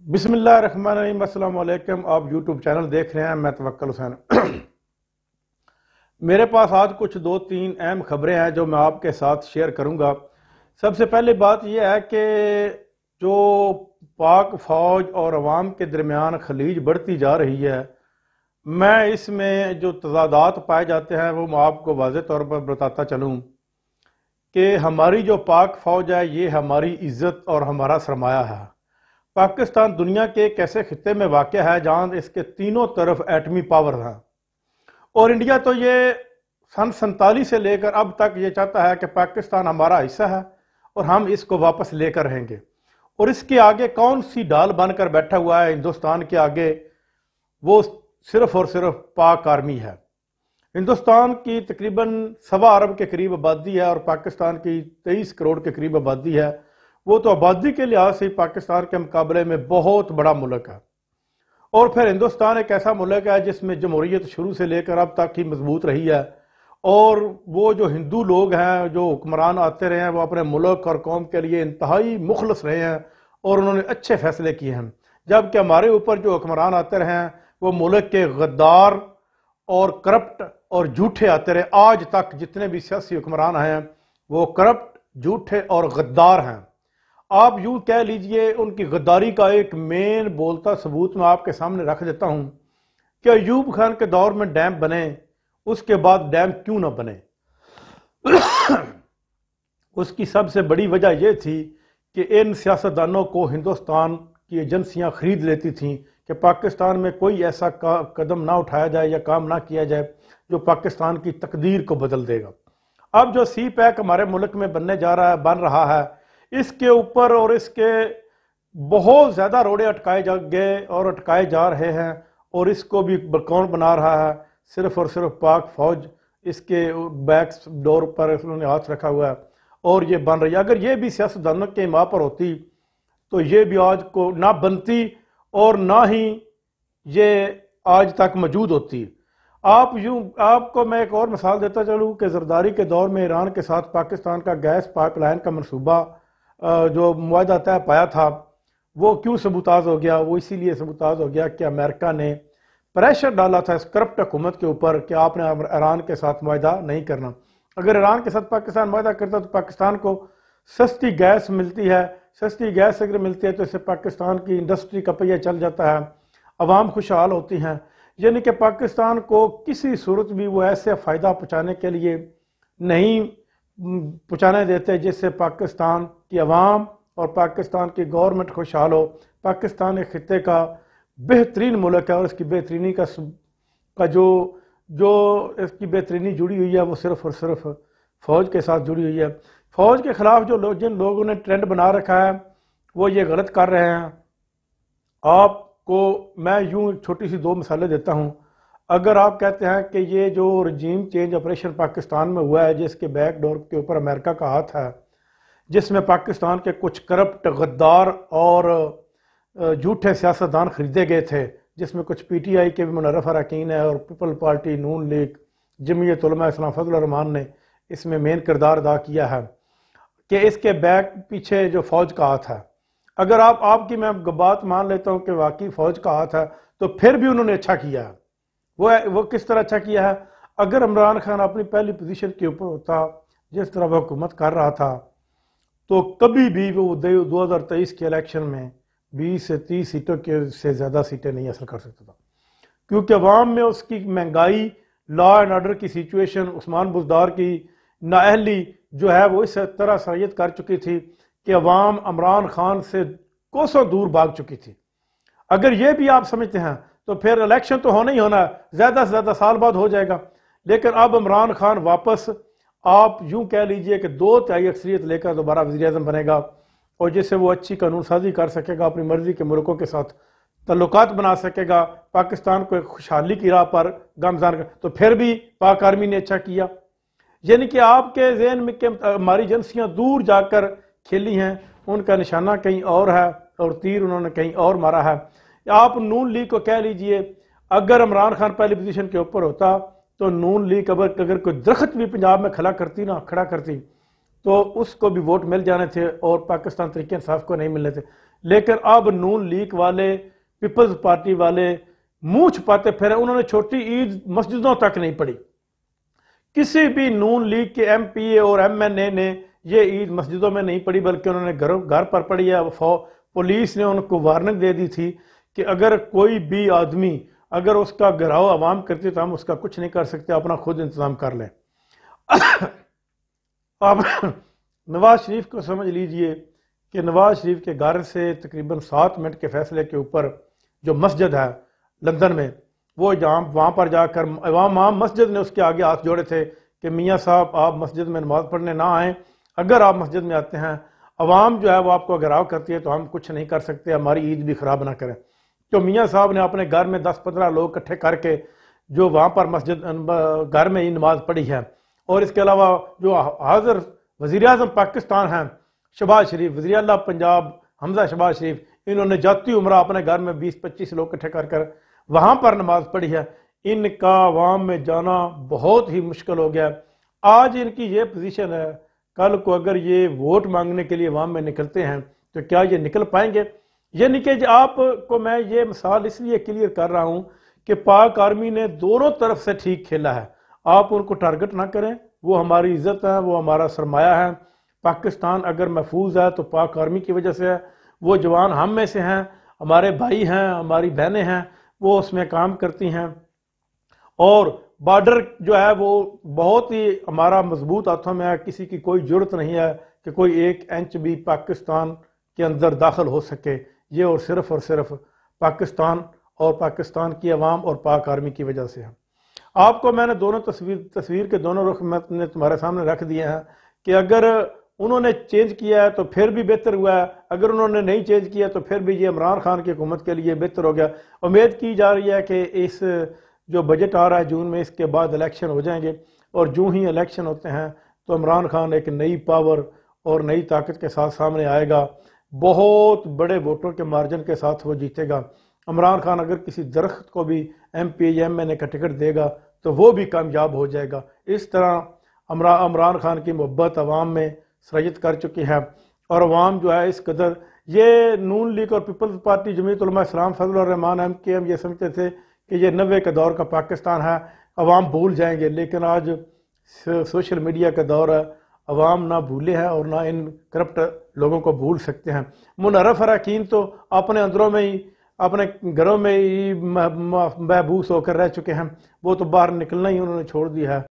بسم اللہ الرحمن الرحیم۔ السلام علیکم۔ آپ یوٹیوب چینل دیکھ رہے ہیں، میں توکل حسین۔ میرے پاس آج کچھ دو تین اہم خبریں ہیں جو میں آپ کے ساتھ شیئر کروں گا۔ سب سے پہلی بات یہ ہے کہ جو پاک فوج اور عوام کے درمیان خلیج بڑھتی جا رہی ہے، میں اس میں جو تضادات پائے جاتے ہیں وہ میں آپ کو واضح طور پر بتاتا چلوں کہ ہماری جو پاک فوج ہے یہ ہماری عزت اور ہمارا سرمایہ ہے۔ پاکستان دنیا کے ایک ایسے خطے میں واقع ہے جہاں اس کے تینوں طرف ایٹمی پاور ہیں، اور انڈیا تو یہ سن 47 سے لے کر اب تک یہ چاہتا ہے کہ پاکستان ہمارا حصہ ہے اور ہم اس کو واپس لے کر رہیں گے۔ اور اس کے آگے کون سی ڈال بن کر بیٹھا ہوا ہے ہندوستان کے آگے؟ وہ صرف اور صرف پاک آرمی ہے۔ ہندوستان کی تقریباً 1.25 ارب کے قریب آبادی ہے اور پاکستان کی 23 کروڑ کے قریب آبادی ہے۔ وہ تو آبادی کے لحاظ سے پاکستان کے مقابلے میں بہت بڑا ملک ہے، اور پھر ہندوستان ایک ایسا ملک ہے جس میں جمہوریت شروع سے لے کر اب تک ہی مضبوط رہی ہے، اور وہ جو ہندو لوگ ہیں جو حکمران آتے رہے ہیں وہ اپنے ملک اور قوم کے لیے انتہائی مخلص رہے ہیں اور انہوں نے اچھے فیصلے کیے ہیں، جبکہ ہمارے اوپر جو حکمران آتے رہے ہیں وہ ملک کے غدار اور کرپٹ اور جھوٹے آتے رہے۔ آج تک جتنے بھی سیاسی حکمران ہیں وہ کرپٹ، جھوٹے اور غدار ہیں۔ آپ یوں کہہ لیجئے ان کی غداری کا ایک مین بولتا ثبوت میں آپ کے سامنے رکھ دیتا ہوں کہ ایوب خان کے دور میں ڈیم بنے، اس کے بعد ڈیم کیوں نہ بنے؟ اس کی سب سے بڑی وجہ یہ تھی کہ ان سیاستدانوں کو ہندوستان کی ایجنسیاں خرید لیتی تھیں کہ پاکستان میں کوئی ایسا قدم نہ اٹھایا جائے یا کام نہ کیا جائے جو پاکستان کی تقدیر کو بدل دے گا۔ اب جو سی پیک ہمارے ملک میں بن رہا ہے، اس کے اوپر اور اس کے بہت زیادہ روڑے اٹکائے جا رہے ہیں، اور اس کو بھی کون بنا رہا ہے؟ صرف اور صرف پاک فوج اس کے بیک ڈور پر انہوں نے ہاتھ رکھا ہوا ہے اور یہ بن رہی ہے۔ اگر یہ بھی سیاستدانوں کے ماں پر ہوتی تو یہ بھی آج کو نہ بنتی اور نہ ہی یہ آج تک موجود ہوتی۔ آپ کو میں ایک اور مثال دیتا چلوں کہ زرداری کے دور میں ایران کے ساتھ پاکستان کا گیس پائپ لائن کا منصوبہ جو معاہدہ طے پایا تھا وہ کیوں سبوتاژ ہو گیا؟ وہ اسی لیے سبوتاژ ہو گیا کہ امریکہ نے پریشر ڈالا تھا اس کرپٹ حکومت کے اوپر کہ آپ نے ایران کے ساتھ معاہدہ نہیں کرنا۔ اگر ایران کے ساتھ پاکستان معاہدہ کرتا تو پاکستان کو سستی گیس ملتی ہے، سستی گیس اگر ملتی ہے تو اس سے پاکستان کی انڈسٹری کا پہیہ چل جاتا ہے، عوام خوشحال ہوتی ہیں۔ یعنی کہ پاکستان کو کسی صورت بھی وہ ایسے فائدہ پہنچانے کے لیے نہیں پہنچانے دیتے جس سے پاکستان کی عوام اور پاکستان کی گورنمنٹ خوشحال ہو۔ پاکستان ایک خطے کا بہترین ملک ہے، اور اس کی بہترینی کا جو اس کی بہترینی جڑی ہوئی ہے وہ صرف اور صرف فوج کے ساتھ جڑی ہوئی ہے۔ فوج کے خلاف جن لوگوں نے ٹرینڈ بنا رکھا ہے وہ یہ غلط کر رہے ہیں۔ آپ کو میں یوں چھوٹی سی 2 مثالیں دیتا ہوں۔ اگر آپ کہتے ہیں کہ یہ جو رجیم چینج آپریشن پاکستان میں ہوا ہے جس کے بیک ڈور کے اوپر امریکہ کا ہاتھ ہے، جس میں پاکستان کے کچھ کرپٹ، غدار اور جھوٹے سیاستدان خریدے گئے تھے، جس میں کچھ پی ٹی آئی کے بھی منرف اراکین ہیں اور پیپل پارٹی، نون لیگ، جمعیت علماء اسلام، فضل الرحمان نے اس میں مین کردار ادا کیا ہے، کہ اس کے بیک پیچھے جو فوج کا ہاتھ ہے۔ اگر آپ کی میں بات مان لیتا ہوں کہ واقعی فوج کا ہاتھ ہے تو پھر بھی انہوں نے اچھا کیا ہے۔ وہ کس طرح اچھا کیا ہے؟ اگر عمران خان اپنی پہلی پوزیشن کے اوپر ہوتا، جس طرح وہ حکومت کر رہا تھا، تو کبھی بھی وہ 2023 کے الیکشن میں 20 سے 30 سیٹوں سے زیادہ سیٹیں نہیں حاصل کر سکتا تھا، کیونکہ عوام میں اس کی مہنگائی، لا اینڈ آرڈر کی سیچویشن، عثمان بزدار کی نااہلی جو ہے وہ اس طرح سرایت کر چکی تھی کہ عوام عمران خان سے کوسوں دور بھاگ چکی تھی۔ اگر یہ بھی آپ سمجھتے ہیں تو پھر الیکشن تو ہونا ہی ہونا ہے، زیادہ سے زیادہ سال بعد ہو جائے گا، لیکن اب عمران خان واپس، آپ یوں کہہ لیجئے کہ 2/3 اکثریت لے کر دوبارہ وزیر اعظم بنے گا، اور جس سے وہ اچھی قانون سازی کر سکے گا، اپنی مرضی کے ملکوں کے ساتھ تعلقات بنا سکے گا، پاکستان کو ایک خوشحالی کی راہ پر گامزن کر، تو پھر بھی پاک آرمی نے اچھا کیا۔ یعنی کہ آپ کے ذہن میں کہ ہماری ایجنسیاں دور جا کر کھیلی ہیں، ان کا نشانہ کہیں اور ہے اور تیر انہوں نے کہیں اور مارا ہے۔ آپ نون لیگ کو کہہ لیجئے، اگر عمران خان پہلی پوزیشن کے اوپر ہوتا تو نون لیگ اگر کوئی درخت بھی پنجاب میں کھڑا کرتی تو اس کو بھی ووٹ مل جانے تھے اور پاکستان تحریک انصاف کو نہیں ملنے تھے۔ لیکن اب نون لیگ والے، پیپلز پارٹی والے منہ چھپاتے پھرے، انہوں نے چھوٹی عید مسجدوں تک نہیں پڑھی. کسی بھی نون لیگ کے ایم پی اے اور ایم این اے نے یہ عید مسجدوں میں نہیں پڑھی، بلکہ انہوں نے گھر پر پڑھی ہے. پولیس نے ان کو وارننگ دے دی تھی کہ اگر کوئی بھی آدمی اگر اس کا گھراؤ عوام کرتی تو ہم اس کا کچھ نہیں کر سکتے، اپنا خود انتظام کر لیں. اب نواز شریف کو سمجھ لیجئے کہ نواز شریف کے گھر سے تقریباً 7 منٹ کے فاصلے کے اوپر جو مسجد ہے لندن میں، وہ جہاں وہاں پر جا کر عوام مسجد نے اس کے آگے ہاتھ جوڑے تھے کہ میاں صاحب آپ مسجد میں نماز پڑھنے نہ آئیں، اگر آپ مسجد میں آتے ہیں عوام جو ہے وہ آپ کو گھراؤ کرتی ہے تو ہم کچھ نہیں کر سکتے، ہماری عید بھی خراب نہ کریں. تو میاں صاحب نے اپنے گھر میں 10-15 لوگ اکٹھے کر کے جو وہاں پر مسجد گھر میں ہی نماز پڑھی ہے. اور اس کے علاوہ جو حاضر وزیر اعظم پاکستان ہیں شہباز شریف، وزیر اعلیٰ پنجاب حمزہ شہباز شریف، انہوں نے جاتی عمرہ اپنے گھر میں 20-25 لوگ اکٹھے کر کر وہاں پر نماز پڑھی ہے. ان کا عوام میں جانا بہت ہی مشکل ہو گیا. آج ان کی یہ پوزیشن ہے، کل کو اگر یہ ووٹ مانگنے کے لیے عوام میں نکلتے ہیں تو کیا یہ نکل پائیں گے؟ یعنی کہ آپ کو میں یہ مثال اس لیے کلیئر کر رہا ہوں کہ پاک آرمی نے دونوں طرف سے ٹھیک کھیلا ہے. آپ ان کو ٹارگٹ نہ کریں، وہ ہماری عزت ہے، وہ ہمارا سرمایہ ہے. پاکستان اگر محفوظ ہے تو پاک آرمی کی وجہ سے ہے. وہ جوان ہم میں سے ہیں، ہمارے بھائی ہیں، ہماری بہنیں ہیں، وہ اس میں کام کرتی ہیں. اور بارڈر جو ہے وہ بہت ہی ہمارا مضبوط ہاتھوں میں ہے، کسی کی کوئی جرت نہیں ہے کہ کوئی 1 انچ بھی پاکستان کے اندر داخل ہو سکے. یہ اور صرف پاکستان اور پاکستان کی عوام اور پاک آرمی کی وجہ سے ہے. آپ کو میں نے دونوں تصویر کے دونوں رخ میں تمہارے سامنے رکھ دیے ہیں کہ اگر انہوں نے چینج کیا ہے تو پھر بھی بہتر ہوا ہے، اگر انہوں نے نہیں چینج کیا تو پھر بھی یہ عمران خان کی حکومت کے لیے بہتر ہو گیا. امید کی جا رہی ہے کہ اس جو بجٹ آ رہا ہے جون میں، اس کے بعد الیکشن ہو جائیں گے، اور جو ہی الیکشن ہوتے ہیں تو عمران خان ایک نئی پاور اور نئی طاقت کے ساتھ سامنے آئے گا. بہت بڑے ووٹوں کے مارجن کے ساتھ وہ جیتے گا. عمران خان اگر کسی درخت کو بھی ایم پی ایم این اے کا ٹکٹ دے گا تو وہ بھی کامیاب ہو جائے گا. اس طرح عمران خان کی محبت عوام میں سرایت کر چکی ہے، اور عوام جو ہے اس قدر، یہ نون لیگ اور پیپلز پارٹی جمعیت علماء اسلام فضل الرحمان ایم کے ایم یہ سمجھتے تھے کہ یہ 90 کے دور کا پاکستان ہے، عوام بھول جائیں گے. لیکن آج سوشل میڈیا کا دور ہے، عوام نہ بھولے ہیں اور نہ ان کرپٹ لوگوں کو بھول سکتے ہیں. منحرف اراکین تو اپنے اندروں میں ہی، اپنے گھروں میں ہی محبوس ہو کر رہ چکے ہیں، وہ تو باہر نکلنا ہی انہوں نے چھوڑ دیا ہے.